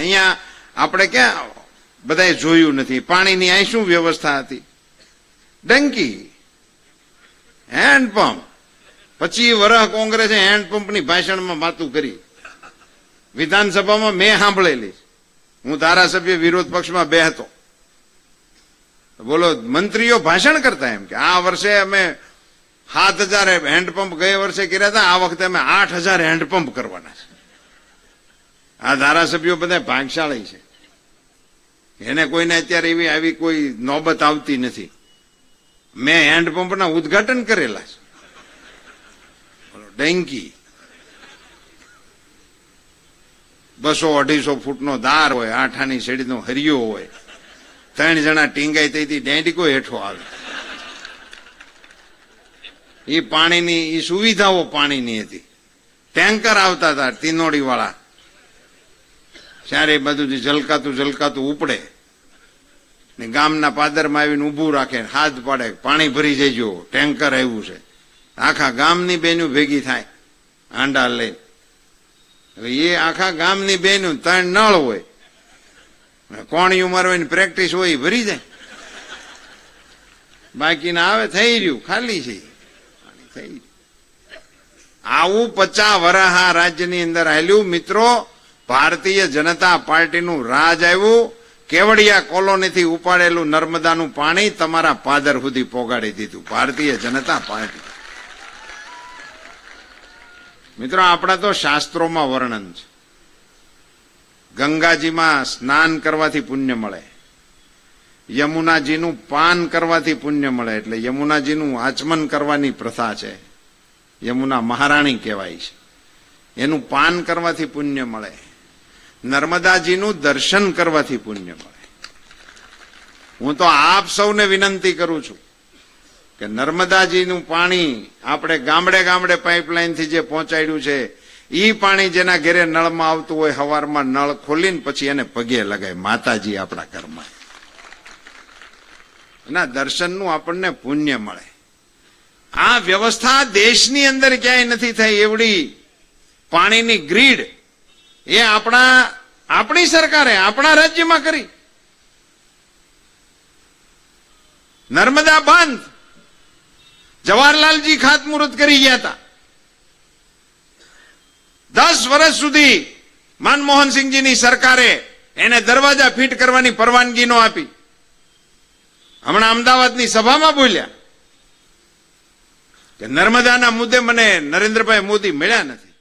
અહીંયા આપણે ક્યાં બધાએ જોયું નથી. પાણીની અહીં શું વ્યવસ્થા હતી? ડંકી, હેન્ડપંપ. 25 વર્ષ કોંગ્રેસે હેન્ડપંપની ભાષણમાં વાતું કરી. વિધાનસભામાં મેં સાંભળેલી. હું ધારાસભ્ય વિરોધ પક્ષમાં બેહતો. બોલો, મંત્રીઓ ભાષણ કરતા એમ કે આ વર્ષે અમે 7,000 હેન્ડપંપ ગયા વર્ષે કર્યા હતા, આ વખતે અમે 8,000 હેન્ડપંપ કરવાના છે. આ ધારાસભ્યો બધા ભાગશાળી છે. એને કોઈને અત્યારે એવી આવી કોઈ નોબત આવતી નથી. મેં હેન્ડપંપના ઉદ્ઘાટન કરેલા છે. ડેન્કી 200-250 ફૂટનો દાર હોય, આઠાની શેડીનો હરિયો હોય, 3 જણા ટીંગાઈ તેથી ડેન્ડીકો હેઠો આવે. એ પાણીની એ સુવિધાઓ પાણીની હતી. ટેન્કર આવતા હતા તીનોડી વાળા, ત્યારે બધું જલકાતું ઉપડે ને ગામના પાદરમાં આવીને ઉભું રાખે, હાથ પાડે, પાણી ભરી જજો, ટેન્કર આવ્યું છે. આખા ગામની બેનું ભેગી થાય આંડા લઈને. હવે એ આખા ગામની બેનું 3 નળ હોય, કોણી ઉમારવાની પ્રેક્ટિસ હોય, એ ભરી જાય. બાકીના આવે થઈ રહ્યું ખાલી છે. આવું 50 વર્ષ આ રાજ્યની અંદર હાલ્યું. મિત્રો, ભારતીય જનતા પાર્ટીનું રાજ આવ્યું. કેવડિયા કોલોનીથી ઉપાડેલું નર્મદાનું પાણી તમારા પાદર સુધી પોગાડી દીધું ભારતીય જનતા પાર્ટી. મિત્રો, આપણા તો શાસ્ત્રોમાં વર્ણન છે. ગંગાજીમાં સ્નાન કરવાથી પુણ્ય મળે, યમુનાજીનું પાન કરવાથી પુણ્ય મળે. એટલે યમુનાજીનું આચમન કરવાની પ્રથા છે. યમુના મહારાણી કહેવાય છે. એનું પાન કરવાથી પુણ્ય મળે. નર્મદાજીનું દર્શન કરવાથી પુણ્ય મળે. હું તો આપ સૌને વિનંતી કરું છું કે નર્મદાજીનું પાણી આપણે ગામડે ગામડે પાઇપલાઇનથી જે પહોંચાડ્યું છે, એ પાણી જેના ઘરે નળમાં આવતું હોય, સવારમાં નળ ખોલીને પછી એને પગે લગાય માતાજી આપણા ઘરમાં. એના દર્શનનું આપણને પુણ્ય મળે. આ વ્યવસ્થા દેશની અંદર ક્યાંય નથી થઈ. એવડી પાણીની ગ્રીડ એ આપણી સરકારે આપણા રાજ્યમાં કરી. નર્મદા બાંધ જવાહરલાલજી ખાતમુહૂર્ત કરી ગયા હતા. 10 વર્ષ સુધી મનમોહનસિંહજીની સરકારે એને દરવાજા ફિટ કરવાની પરવાનગી ન આપી. હમણાં અમદાવાદની સભામાં બોલ્યા કે નર્મદાના મુદ્દે મને નરેન્દ્રભાઈ મોદી મળ્યા નથી.